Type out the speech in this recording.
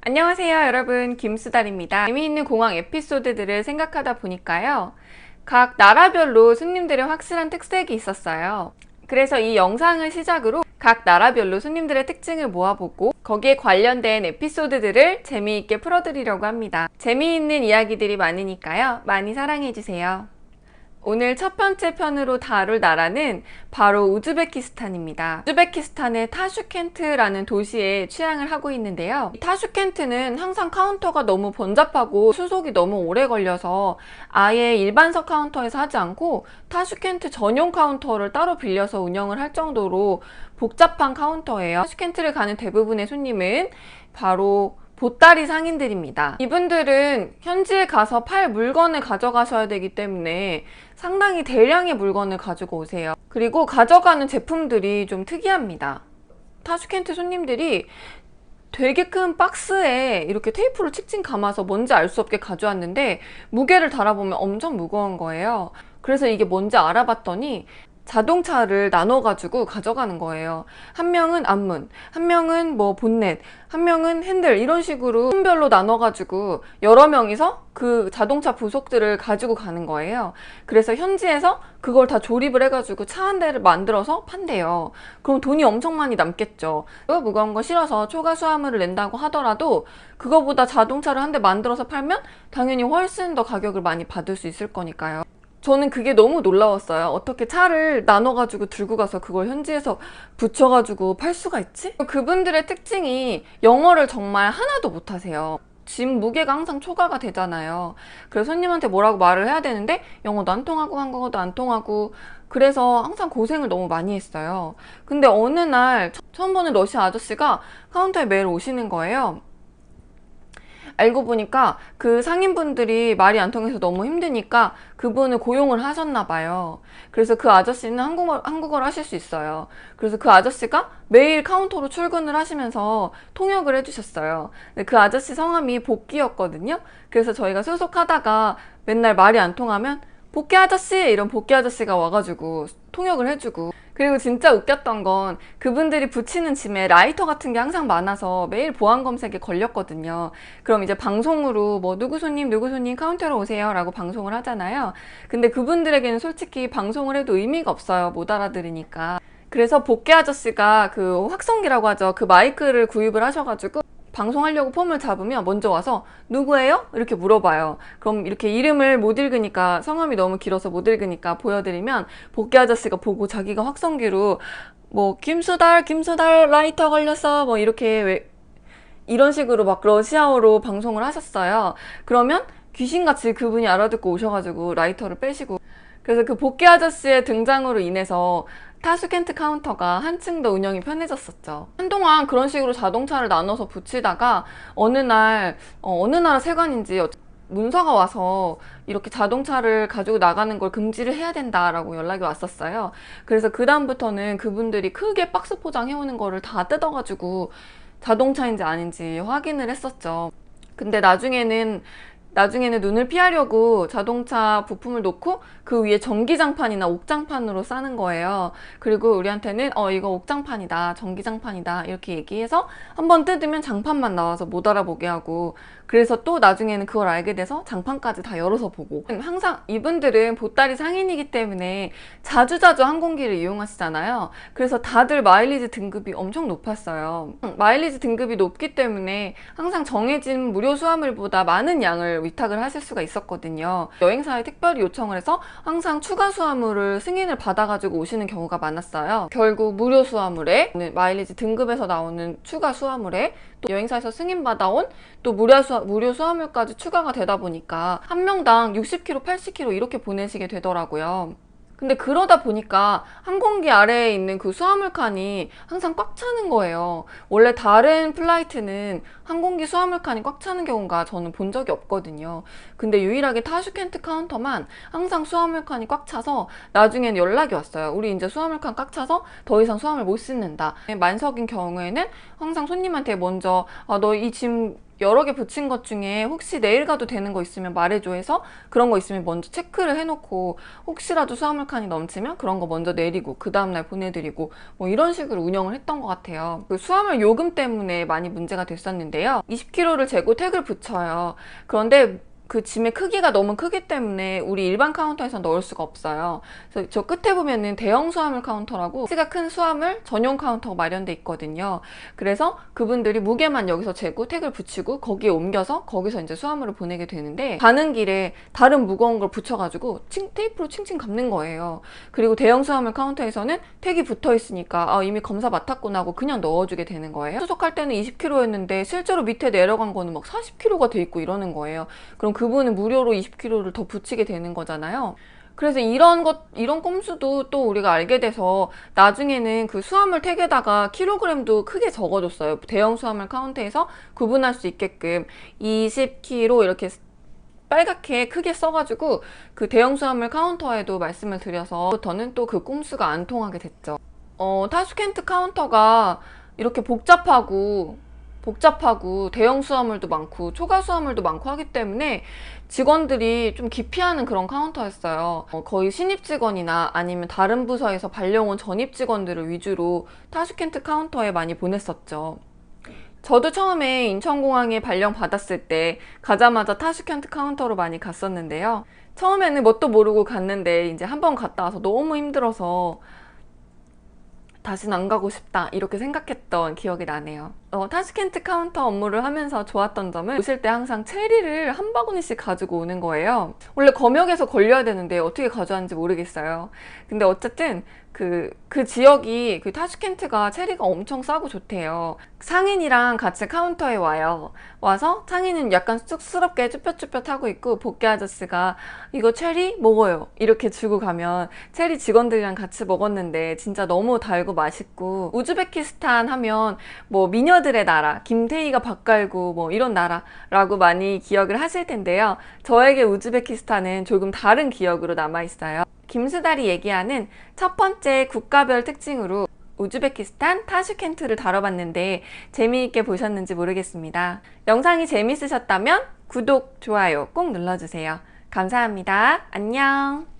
안녕하세요 여러분, 김수달입니다. 재미있는 공항 에피소드들을 생각하다 보니까요, 각 나라별로 손님들의 확실한 특색이 있었어요. 그래서 이 영상을 시작으로 각 나라별로 손님들의 특징을 모아보고 거기에 관련된 에피소드들을 재미있게 풀어드리려고 합니다. 재미있는 이야기들이 많으니까요, 많이 사랑해주세요. 오늘 첫 번째 편으로 다룰 나라는 바로 우즈베키스탄입니다. 우즈베키스탄의 타슈켄트라는 도시에 취항을 하고 있는데요. 타슈켄트는 항상 카운터가 너무 번잡하고 수속이 너무 오래 걸려서 아예 일반석 카운터에서 하지 않고 타슈켄트 전용 카운터를 따로 빌려서 운영을 할 정도로 복잡한 카운터예요. 타슈켄트를 가는 대부분의 손님은 바로 보따리 상인들입니다. 이분들은 현지에 가서 팔 물건을 가져가셔야 되기 때문에 상당히 대량의 물건을 가지고 오세요. 그리고 가져가는 제품들이 좀 특이합니다. 타슈켄트 손님들이 되게 큰 박스에 이렇게 테이프로 칙칙 감아서 뭔지 알 수 없게 가져왔는데 무게를 달아보면 엄청 무거운 거예요. 그래서 이게 뭔지 알아봤더니 자동차를 나눠가지고 가져가는 거예요. 한 명은 앞문, 한 명은 뭐 본넷, 한 명은 핸들, 이런 식으로 손별로 나눠가지고 여러 명이서 그 자동차 부속들을 가지고 가는 거예요. 그래서 현지에서 그걸 다 조립을 해가지고 차 한 대를 만들어서 판대요. 그럼 돈이 엄청 많이 남겠죠. 무거운 거 실어서 초과 수화물을 낸다고 하더라도 그거보다 자동차를 한 대 만들어서 팔면 당연히 훨씬 더 가격을 많이 받을 수 있을 거니까요. 저는 그게 너무 놀라웠어요. 어떻게 차를 나눠가지고 들고 가서 그걸 현지에서 붙여가지고 팔 수가 있지? 그분들의 특징이 영어를 정말 하나도 못하세요. 짐 무게가 항상 초과가 되잖아요. 그래서 손님한테 뭐라고 말을 해야 되는데 영어도 안 통하고 한국어도 안 통하고, 그래서 항상 고생을 너무 많이 했어요. 근데 어느 날 처음 보는 러시아 아저씨가 카운터에 매일 오시는 거예요. 알고 보니까 그 상인분들이 말이 안 통해서 너무 힘드니까 그분을 고용을 하셨나 봐요. 그래서 그 아저씨는 한국어를 하실 수 있어요. 그래서 그 아저씨가 매일 카운터로 출근을 하시면서 통역을 해주셨어요. 근데 그 아저씨 성함이 복귀였거든요. 그래서 저희가 소속하다가 맨날 말이 안 통하면 복귀 아저씨! 이런 복귀 아저씨가 와가지고 통역을 해주고, 그리고 진짜 웃겼던 건 그분들이 붙이는 짐에 라이터 같은 게 항상 많아서 매일 보안 검색에 걸렸거든요. 그럼 이제 방송으로 뭐 누구 손님 카운터로 오세요 라고 방송을 하잖아요. 근데 그분들에게는 솔직히 방송을 해도 의미가 없어요. 못 알아들으니까. 그래서 복귀 아저씨가 그 확성기라고 하죠. 그 마이크를 구입을 하셔가지고 방송하려고 폼을 잡으면 먼저 와서 누구예요? 이렇게 물어봐요. 그럼 이렇게 이름을 못 읽으니까, 성함이 너무 길어서 못 읽으니까 보여드리면 복귀 아저씨가 보고 자기가 확성기로 뭐 김수달 라이터 걸렸어 뭐 이렇게 이런 식으로 막 러시아어로 방송을 하셨어요. 그러면 귀신같이 그분이 알아듣고 오셔가지고 라이터를 빼시고, 그래서 그 복귀 아저씨의 등장으로 인해서 타슈켄트 카운터가 한층 더 운영이 편해졌었죠. 한동안 그런 식으로 자동차를 나눠서 붙이다가 어느 나라 세관인지 문서가 와서 이렇게 자동차를 가지고 나가는 걸 금지를 해야 된다라고 연락이 왔었어요. 그래서 그 다음부터는 그분들이 크게 박스 포장해오는 거를 다 뜯어가지고 자동차인지 아닌지 확인을 했었죠. 근데 나중에는 눈을 피하려고 자동차 부품을 놓고 그 위에 전기장판이나 옥장판으로 싸는 거예요. 그리고 우리한테는 이거 옥장판이다, 전기장판이다 이렇게 얘기해서 한번 뜯으면 장판만 나와서 못 알아보게 하고, 그래서 또 나중에는 그걸 알게 돼서 장판까지 다 열어서 보고. 항상 이분들은 보따리 상인이기 때문에 자주자주 항공기를 이용하시잖아요. 그래서 다들 마일리지 등급이 엄청 높았어요. 마일리지 등급이 높기 때문에 항상 정해진 무료 수화물보다 많은 양을 위탁을 하실 수가 있었거든요. 여행사에 특별히 요청을 해서 항상 추가 수화물을 승인을 받아가지고 오시는 경우가 많았어요. 결국 무료 수화물에, 마일리지 등급에서 나오는 추가 수화물에, 또 여행사에서 승인받아온 또 무료 수화물까지 추가가 되다 보니까 한 명당 60kg, 80kg 이렇게 보내시게 되더라고요. 근데 그러다 보니까 항공기 아래에 있는 그 수화물 칸이 항상 꽉 차는 거예요. 원래 다른 플라이트는 항공기 수화물 칸이 꽉 차는 경우가 저는 본 적이 없거든요. 근데 유일하게 타슈켄트 카운터만 항상 수화물 칸이 꽉 차서 나중에는 연락이 왔어요. 우리 이제 수화물 칸 꽉 차서 더 이상 수화물 못 싣는다. 만석인 경우에는 항상 손님한테 먼저 너 이 짐 여러 개 붙인 것 중에 혹시 내일 가도 되는 거 있으면 말해줘 해서 그런 거 있으면 먼저 체크를 해놓고 혹시라도 수화물 칸이 넘치면 그런 거 먼저 내리고 그 다음날 보내드리고 뭐 이런 식으로 운영을 했던 것 같아요. 그 수화물 요금 때문에 많이 문제가 됐었는데요. 20kg를 재고 택을 붙여요. 그런데 그 짐의 크기가 너무 크기 때문에 우리 일반 카운터에서 넣을 수가 없어요. 그래서 저 끝에 보면은 대형 수화물 카운터라고 사이즈가 큰 수화물 전용 카운터가 마련돼 있거든요. 그래서 그분들이 무게만 여기서 재고 택을 붙이고 거기에 옮겨서 거기서 이제 수화물을 보내게 되는데 가는 길에 다른 무거운 걸 붙여가지고 테이프로 칭칭 감는 거예요. 그리고 대형 수화물 카운터에서는 택이 붙어 있으니까 이미 검사 맡았구나 하고 그냥 넣어주게 되는 거예요. 수속할 때는 20kg였는데 실제로 밑에 내려간 거는 막 40kg가 돼 있고 이러는 거예요. 그럼 그분은 무료로 20kg를 더 붙이게 되는 거잖아요. 그래서 이런 꼼수도 또 우리가 알게 돼서 나중에는 그 수화물 택에다가 킬로그램도 크게 적어줬어요. 대형 수화물 카운터에서 구분할 수 있게끔 20kg 이렇게 빨갛게 크게 써가지고 그 대형 수화물 카운터에도 말씀을 드려서부터는 또 그 꼼수가 안 통하게 됐죠. 타슈켄트 카운터가 이렇게 복잡하고 대형 수화물도 많고 초과 수화물도 많고 하기 때문에 직원들이 좀 기피하는 그런 카운터였어요. 거의 신입 직원이나 아니면 다른 부서에서 발령 온 전입 직원들을 위주로 타슈켄트 카운터에 많이 보냈었죠. 저도 처음에 인천공항에 발령 받았을 때 가자마자 타슈켄트 카운터로 많이 갔었는데요. 처음에는 뭣도 모르고 갔는데 이제 한번 갔다 와서 너무 힘들어서 다시는 안 가고 싶다 이렇게 생각했던 기억이 나네요. 타슈켄트 카운터 업무를 하면서 좋았던 점은 오실 때 항상 체리를 한 바구니씩 가지고 오는 거예요. 원래 검역에서 걸려야 되는데 어떻게 가져왔는지 모르겠어요. 근데 어쨌든 그 지역이 그 타슈켄트가 체리가 엄청 싸고 좋대요. 상인이랑 같이 카운터에 와서 상인은 약간 쑥스럽게 쭈뼛쭈뼛 하고 있고 복귀 아저씨가 이거 체리 먹어요 이렇게 주고 가면 체리 직원들이랑 같이 먹었는데 진짜 너무 달고 맛있고, 우즈베키스탄 하면 뭐 미녀들의 나라, 김태희가 밥 갈고 뭐 이런 나라라고 많이 기억을 하실 텐데요. 저에게 우즈베키스탄은 조금 다른 기억으로 남아있어요. 김수달이 얘기하는 첫 번째 국가별 특징으로 우즈베키스탄 타슈켄트를 다뤄봤는데 재미있게 보셨는지 모르겠습니다. 영상이 재밌으셨다면 구독, 좋아요 꼭 눌러주세요. 감사합니다. 안녕.